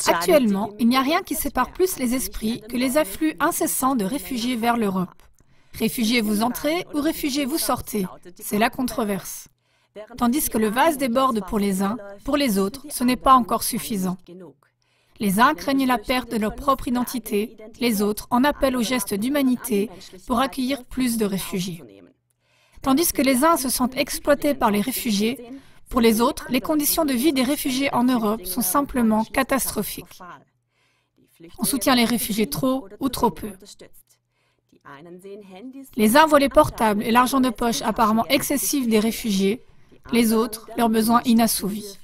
Actuellement, il n'y a rien qui sépare plus les esprits que les afflux incessants de réfugiés vers l'Europe. Réfugiés vous entrez ou réfugiés vous sortez, c'est la controverse. Tandis que le vase déborde pour les uns, pour les autres, ce n'est pas encore suffisant. Les uns craignent la perte de leur propre identité, les autres en appellent au geste d'humanité pour accueillir plus de réfugiés. Tandis que les uns se sentent exploités par les réfugiés, pour les autres, les conditions de vie des réfugiés en Europe sont simplement catastrophiques. On soutient les réfugiés trop ou trop peu. Les uns voient les portables et l'argent de poche apparemment excessif des réfugiés, les autres, leurs besoins inassouvis.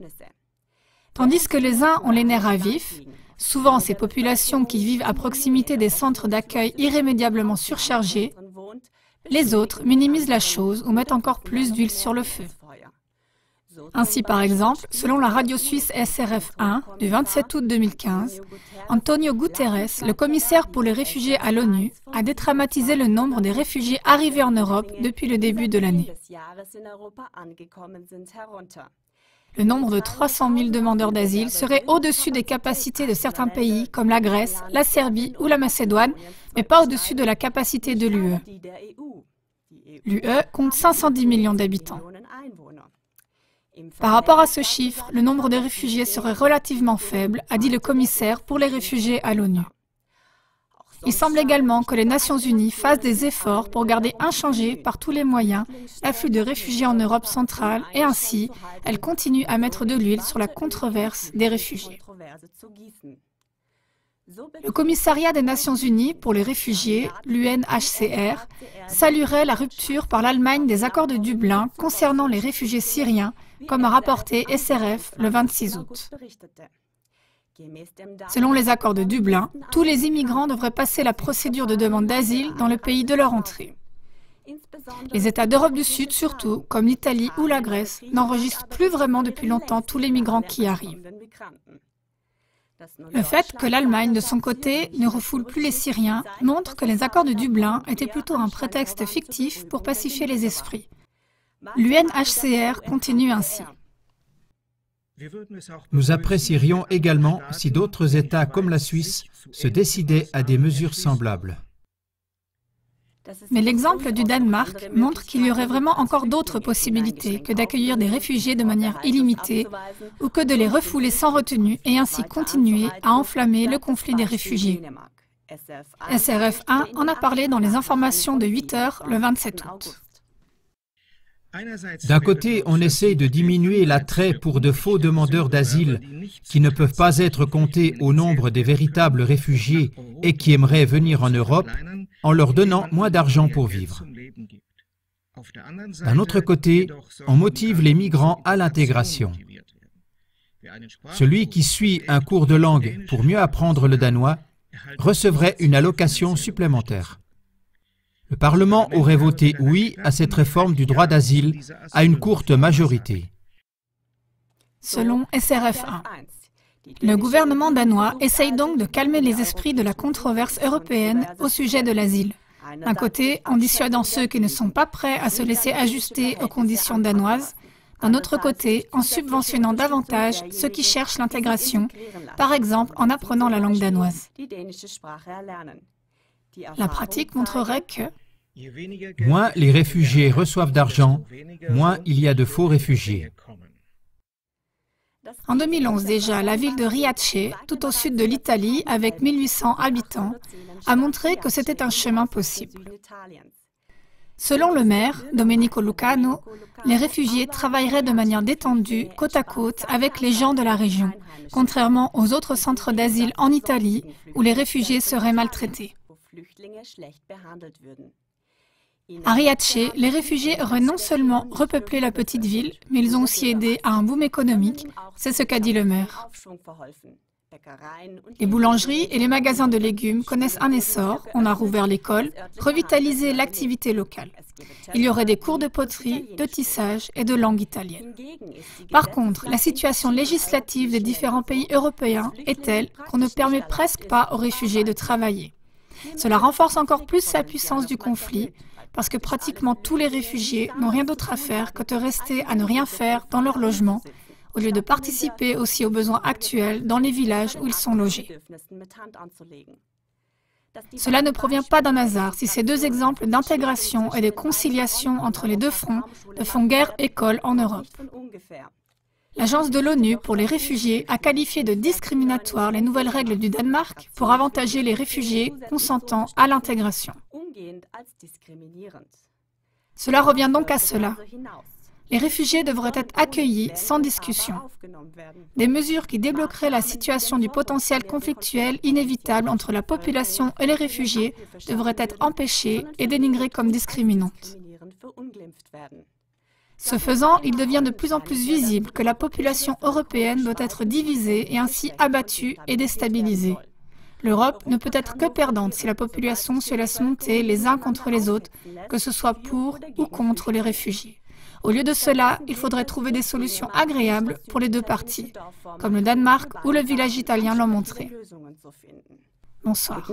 Tandis que les uns ont les nerfs à vif, souvent ces populations qui vivent à proximité des centres d'accueil irrémédiablement surchargés, les autres minimisent la chose ou mettent encore plus d'huile sur le feu. Ainsi, par exemple, selon la radio suisse SRF 1 du 27 août 2015, Antonio Guterres, le commissaire pour les réfugiés à l'ONU, a dédramatisé le nombre des réfugiés arrivés en Europe depuis le début de l'année. Le nombre de 300 000 demandeurs d'asile serait au-dessus des capacités de certains pays comme la Grèce, la Serbie ou la Macédoine, mais pas au-dessus de la capacité de l'UE. L'UE compte 510 millions d'habitants. Par rapport à ce chiffre, le nombre de réfugiés serait relativement faible, a dit le commissaire pour les réfugiés à l'ONU. Il semble également que les Nations Unies fassent des efforts pour garder inchangé par tous les moyens l'afflux de réfugiés en Europe centrale et ainsi, elles continuent à mettre de l'huile sur la controverse des réfugiés. Le commissariat des Nations Unies pour les réfugiés, l'UNHCR, saluerait la rupture par l'Allemagne des accords de Dublin concernant les réfugiés syriens, comme a rapporté SRF le 26 août. Selon les accords de Dublin, tous les immigrants devraient passer la procédure de demande d'asile dans le pays de leur entrée. Les États d'Europe du Sud, surtout, comme l'Italie ou la Grèce, n'enregistrent plus vraiment depuis longtemps tous les migrants qui arrivent. Le fait que l'Allemagne, de son côté, ne refoule plus les Syriens montre que les accords de Dublin étaient plutôt un prétexte fictif pour pacifier les esprits. L'UNHCR continue ainsi. Nous apprécierions également si d'autres États comme la Suisse se décidaient à des mesures semblables. Mais l'exemple du Danemark montre qu'il y aurait vraiment encore d'autres possibilités que d'accueillir des réfugiés de manière illimitée ou que de les refouler sans retenue et ainsi continuer à enflammer le conflit des réfugiés. SRF 1 en a parlé dans les informations de 8 heures le 27 août. D'un côté, on essaie de diminuer l'attrait pour de faux demandeurs d'asile qui ne peuvent pas être comptés au nombre des véritables réfugiés et qui aimeraient venir en Europe en leur donnant moins d'argent pour vivre. D'un autre côté, on motive les migrants à l'intégration. Celui qui suit un cours de langue pour mieux apprendre le danois recevrait une allocation supplémentaire. Le Parlement aurait voté oui à cette réforme du droit d'asile à une courte majorité. Selon SRF 1, le gouvernement danois essaye donc de calmer les esprits de la controverse européenne au sujet de l'asile. D'un côté, en dissuadant ceux qui ne sont pas prêts à se laisser ajuster aux conditions danoises. D'un autre côté, en subventionnant davantage ceux qui cherchent l'intégration, par exemple en apprenant la langue danoise. La pratique montrerait que moins les réfugiés reçoivent d'argent, moins il y a de faux réfugiés. En 2011 déjà, la ville de Riace, tout au sud de l'Italie, avec 1800 habitants, a montré que c'était un chemin possible. Selon le maire, Domenico Lucano, les réfugiés travailleraient de manière détendue, côte à côte, avec les gens de la région, contrairement aux autres centres d'asile en Italie, où les réfugiés seraient maltraités. À Riace, les réfugiés auraient non seulement repeuplé la petite ville, mais ils ont aussi aidé à un boom économique, c'est ce qu'a dit le maire. Les boulangeries et les magasins de légumes connaissent un essor, on a rouvert l'école, revitalisé l'activité locale. Il y aurait des cours de poterie, de tissage et de langue italienne. Par contre, la situation législative des différents pays européens est telle qu'on ne permet presque pas aux réfugiés de travailler. Cela renforce encore plus la puissance du conflit, parce que pratiquement tous les réfugiés n'ont rien d'autre à faire que de rester à ne rien faire dans leur logement, au lieu de participer aussi aux besoins actuels dans les villages où ils sont logés. Cela ne provient pas d'un hasard si ces deux exemples d'intégration et de conciliation entre les deux fronts ne font guère école en Europe. L'Agence de l'ONU pour les réfugiés a qualifié de discriminatoires les nouvelles règles du Danemark pour avantager les réfugiés consentant à l'intégration. Cela revient donc à cela. Les réfugiés devraient être accueillis sans discussion. Des mesures qui débloqueraient la situation du potentiel conflictuel inévitable entre la population et les réfugiés devraient être empêchées et dénigrées comme discriminantes. Ce faisant, il devient de plus en plus visible que la population européenne doit être divisée et ainsi abattue et déstabilisée. L'Europe ne peut être que perdante si la population se laisse monter les uns contre les autres, que ce soit pour ou contre les réfugiés. Au lieu de cela, il faudrait trouver des solutions agréables pour les deux parties, comme le Danemark ou le village italien l'ont montré. Bonsoir.